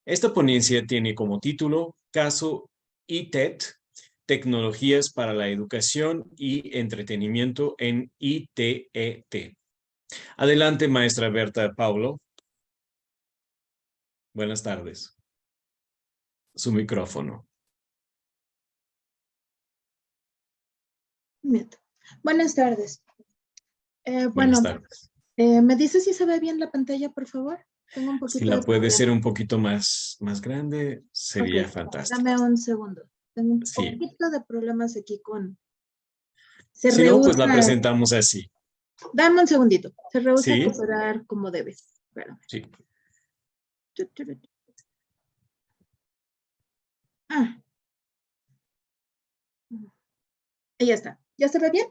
Esta ponencia tiene como título Caso ITET, Tecnologías para la Educación y Entretenimiento en ITET. Adelante, maestra Berta Paulo. Buenas tardes. Su micrófono. Buenas tardes. Buenas tardes. ¿Me dice si se ve bien la pantalla, por favor? Tengo un poquito Si la de puede problema. ser un poquito más grande, sería fantástico. Dame un segundo. Tengo un Sí. poquito de problemas aquí con... Si no, pues la presentamos así. Dame un segundito. Se rehúsa Sí. a cooperar como debe. Espérame. Sí. Ahí ya está. ¿Ya se ve bien?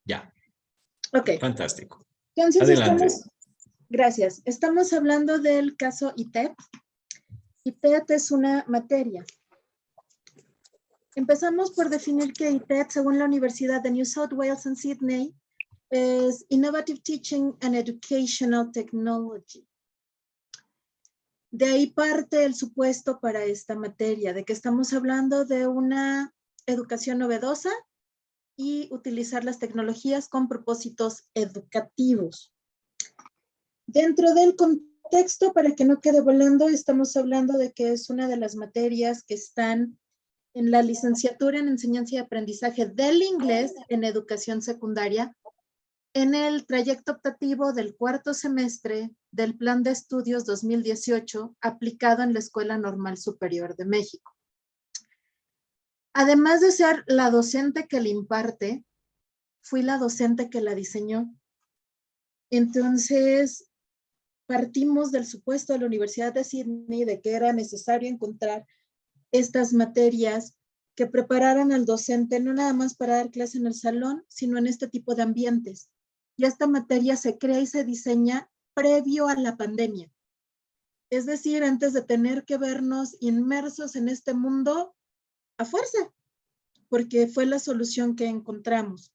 Ya. Ok. Fantástico. Entonces Adelante. Gracias. Estamos hablando del caso ITET. ITET es una materia. Empezamos por definir que ITET, según la Universidad de New South Wales en Sydney, es Innovative Teaching and Educational Technology. De ahí parte el supuesto para esta materia, de que estamos hablando de una educación novedosa y utilizar las tecnologías con propósitos educativos. Dentro del contexto, para que no quede volando, estamos hablando de que es una de las materias que están en la licenciatura en enseñanza y aprendizaje del inglés en educación secundaria, en el trayecto optativo del cuarto semestre del Plan de Estudios 2018 aplicado en la Escuela Normal Superior de México. Además de ser la docente que le imparte, fui la docente que la diseñó. Entonces, partimos del supuesto de la Universidad de Sydney de que era necesario encontrar estas materias que prepararan al docente no nada más para dar clase en el salón, sino en este tipo de ambientes. Y esta materia se crea y se diseña previo a la pandemia. Es decir, antes de tener que vernos inmersos en este mundo a fuerza, porque fue la solución que encontramos.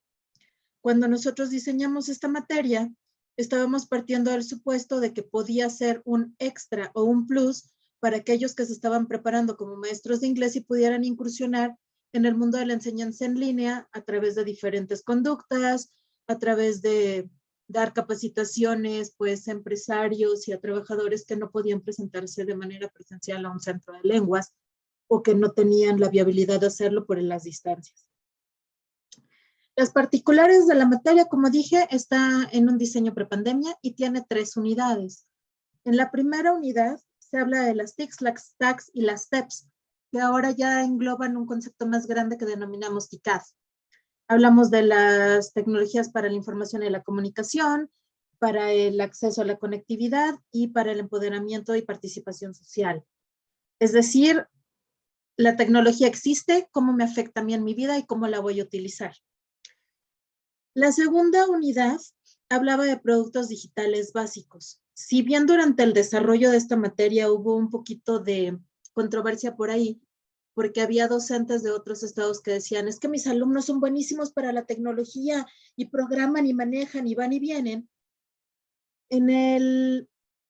Cuando nosotros diseñamos esta materia, estábamos partiendo del supuesto de que podía ser un extra o un plus para aquellos que se estaban preparando como maestros de inglés y pudieran incursionar en el mundo de la enseñanza en línea a través de diferentes conductas, a través de dar capacitaciones pues, a empresarios y a trabajadores que no podían presentarse de manera presencial a un centro de lenguas o que no tenían la viabilidad de hacerlo por las distancias. Las particulares de la materia, como dije, está en un diseño prepandemia y tiene 3 unidades. En la primera unidad se habla de las TICs, las TACs y las TEPs, que ahora ya engloban un concepto más grande que denominamos TICAD. Hablamos de las tecnologías para la información y la comunicación, para el acceso a la conectividad y para el empoderamiento y participación social. Es decir, la tecnología existe, cómo me afecta a mí en mi vida y cómo la voy a utilizar. La segunda unidad hablaba de productos digitales básicos. Si bien durante el desarrollo de esta materia hubo un poquito de controversia por ahí, porque había docentes de otros estados que decían, es que mis alumnos son buenísimos para la tecnología y programan y manejan y van y vienen. En el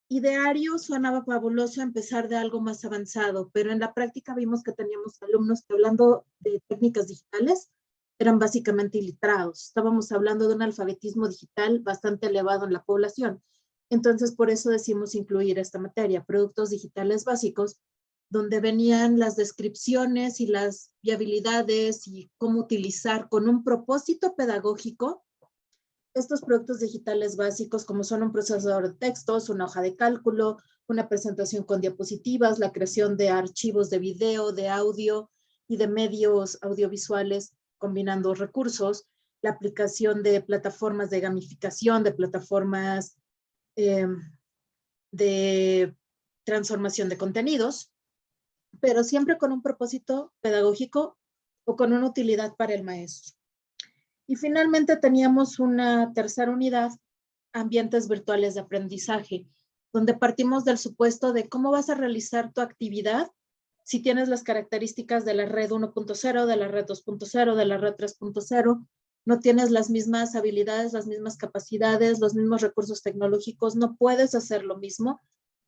ideario sonaba fabuloso empezar de algo más avanzado, pero en la práctica vimos que teníamos alumnos que hablando de técnicas digitales eran básicamente iletrados. Estábamos hablando de un alfabetismo digital bastante elevado en la población. Entonces, por eso decimos incluir esta materia, productos digitales básicos, donde venían las descripciones y las viabilidades y cómo utilizar con un propósito pedagógico estos productos digitales básicos, como son un procesador de textos, una hoja de cálculo, una presentación con diapositivas, la creación de archivos de video, de audio y de medios audiovisuales combinando recursos, la aplicación de plataformas de gamificación, de plataformas de transformación de contenidos, pero siempre con un propósito pedagógico o con una utilidad para el maestro. Y finalmente teníamos una tercera unidad, ambientes virtuales de aprendizaje, donde partimos del supuesto de cómo vas a realizar tu actividad si tienes las características de la red 1.0, de la red 2.0, de la red 3.0, no tienes las mismas habilidades, las mismas capacidades, los mismos recursos tecnológicos, no puedes hacer lo mismo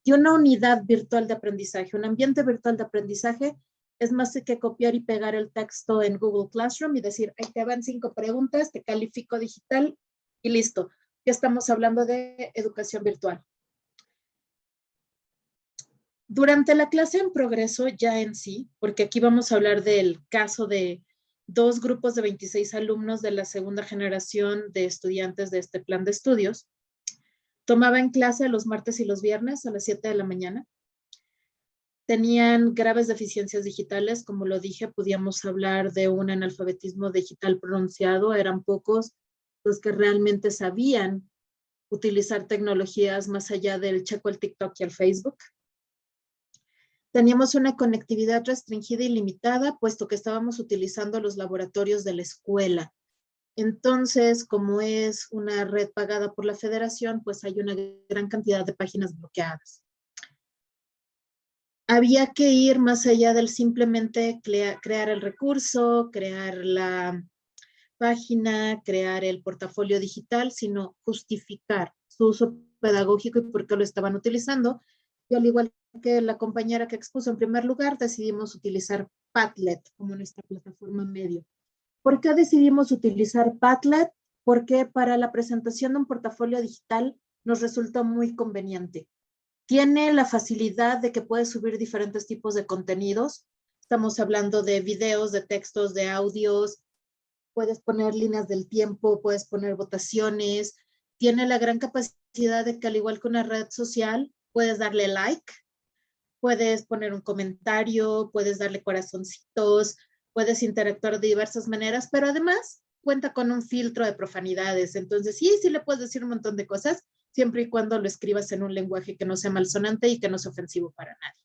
y una unidad virtual de aprendizaje. Un ambiente virtual de aprendizaje es más que copiar y pegar el texto en Google Classroom y decir, ahí te van 5 preguntas, te califico digital y listo. Ya estamos hablando de educación virtual. Durante la clase en progreso ya en sí, porque aquí vamos a hablar del caso de 2 grupos de 26 alumnos de la segunda generación de estudiantes de este plan de estudios. Tomaba en clase los martes y los viernes a las 7 de la mañana. Tenían graves deficiencias digitales, como lo dije, podíamos hablar de un analfabetismo digital pronunciado, eran pocos los que realmente sabían utilizar tecnologías más allá del checo al TikTok y al Facebook. Teníamos una conectividad restringida y limitada, puesto que estábamos utilizando los laboratorios de la escuela. Entonces, como es una red pagada por la federación, pues hay una gran cantidad de páginas bloqueadas. Había que ir más allá del simplemente crear el recurso, crear la página, crear el portafolio digital, sino justificar su uso pedagógico y por qué lo estaban utilizando. Y al igual que la compañera que expuso en primer lugar, decidimos utilizar Padlet como nuestra plataforma medio. ¿Por qué decidimos utilizar Padlet? Porque para la presentación de un portafolio digital nos resultó muy conveniente. Tiene la facilidad de que puedes subir diferentes tipos de contenidos. Estamos hablando de videos, de textos, de audios. Puedes poner líneas del tiempo, puedes poner votaciones. Tiene la gran capacidad de que, al igual que una red social, puedes darle like, puedes poner un comentario, puedes darle corazoncitos, puedes interactuar de diversas maneras, pero además cuenta con un filtro de profanidades. Entonces, sí le puedes decir un montón de cosas, siempre y cuando lo escribas en un lenguaje que no sea malsonante y que no sea ofensivo para nadie.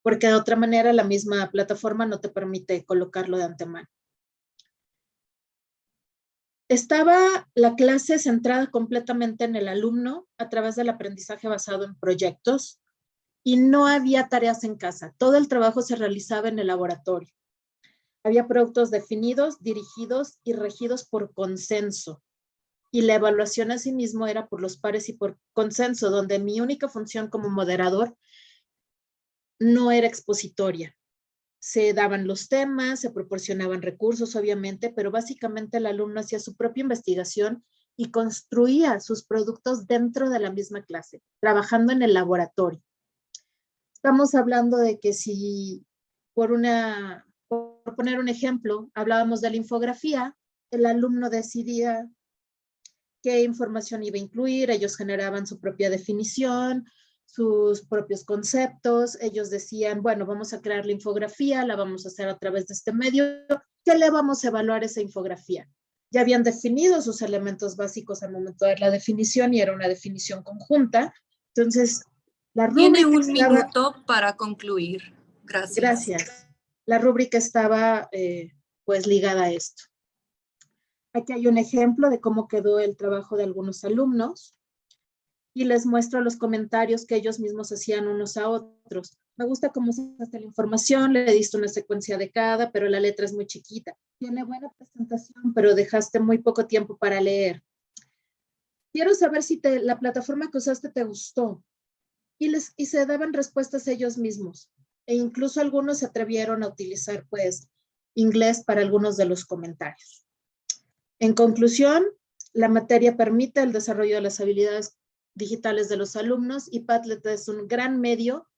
Porque de otra manera la misma plataforma no te permite colocarlo de antemano. Estaba la clase centrada completamente en el alumno a través del aprendizaje basado en proyectos y no había tareas en casa. Todo el trabajo se realizaba en el laboratorio. Había productos definidos, dirigidos y regidos por consenso. Y la evaluación asimismo era por los pares y por consenso, donde mi única función como moderador no era expositoria. Se daban los temas, se proporcionaban recursos, obviamente, pero básicamente el alumno hacía su propia investigación y construía sus productos dentro de la misma clase, trabajando en el laboratorio. Estamos hablando de que si, por poner un ejemplo, hablábamos de la infografía, el alumno decidía qué información iba a incluir, ellos generaban su propia definición, sus propios conceptos, ellos decían, bueno, vamos a crear la infografía, la vamos a hacer a través de este medio, ¿qué le vamos a evaluar esa infografía? Ya habían definido sus elementos básicos al momento de la definición y era una definición conjunta, entonces la rúbrica Tiene un minuto para concluir. Gracias. Gracias. La rúbrica estaba pues ligada a esto. Aquí hay un ejemplo de cómo quedó el trabajo de algunos alumnos y les muestro los comentarios que ellos mismos hacían unos a otros. Me gusta cómo usaste la información, le diste una secuencia de cada, pero la letra es muy chiquita. Tiene buena presentación, pero dejaste muy poco tiempo para leer. Quiero saber si la plataforma que usaste te gustó. Y se daban respuestas ellos mismos. E incluso algunos se atrevieron a utilizar, pues, inglés para algunos de los comentarios. En conclusión, la materia permite el desarrollo de las habilidades digitales de los alumnos y Padlet es un gran medio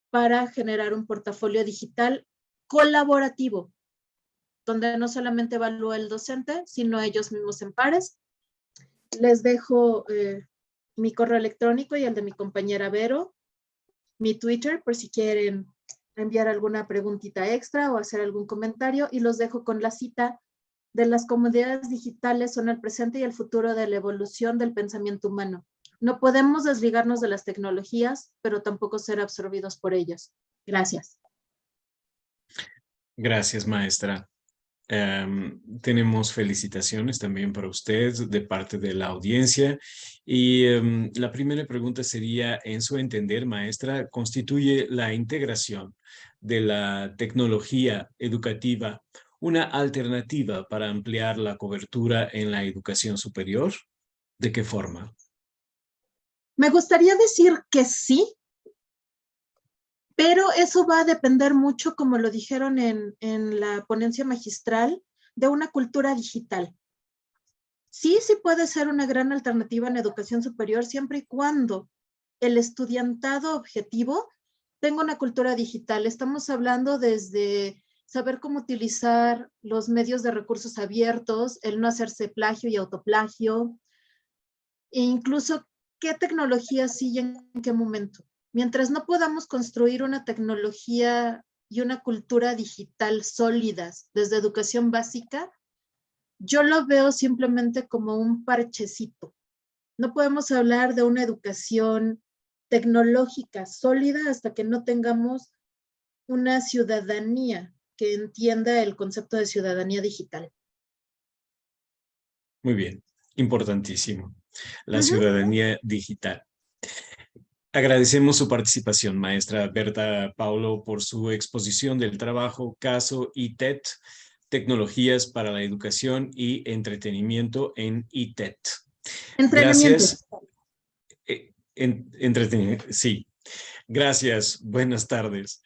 para generar un portafolio digital colaborativo, donde no solamente evalúa el docente, sino ellos mismos en pares. Les dejo mi correo electrónico y el de mi compañera Vero, mi Twitter, por si quieren enviar alguna preguntita extra o hacer algún comentario, y los dejo con la cita de las comunidades digitales son el presente y el futuro de la evolución del pensamiento humano. No podemos desligarnos de las tecnologías, pero tampoco ser absorbidos por ellas. Gracias. Gracias, maestra. Tenemos felicitaciones también para usted de parte de la audiencia. Y la primera pregunta sería, en su entender, maestra, ¿constituye la integración de la tecnología educativa una alternativa para ampliar la cobertura en la educación superior? ¿De qué forma? Me gustaría decir que sí, pero eso va a depender mucho, como lo dijeron en la ponencia magistral, de una cultura digital. Sí, sí puede ser una gran alternativa en educación superior siempre y cuando el estudiantado objetivo tenga una cultura digital. Estamos hablando desde saber cómo utilizar los medios de recursos abiertos, el no hacerse plagio y autoplagio, e incluso qué tecnología sigue en qué momento. Mientras no podamos construir una tecnología y una cultura digital sólidas desde educación básica, yo lo veo simplemente como un parchecito. No podemos hablar de una educación tecnológica sólida hasta que no tengamos una ciudadanía que entienda el concepto de ciudadanía digital. Muy bien, importantísimo. La Ujú. ciudadanía digital. Agradecemos su participación, maestra Berta Paulo, por su exposición del trabajo, caso ITET, Tecnologías para la Educación y Entretenimiento en ITET. Entrenamiento. Gracias. Entretenimiento, sí. Gracias. Buenas tardes.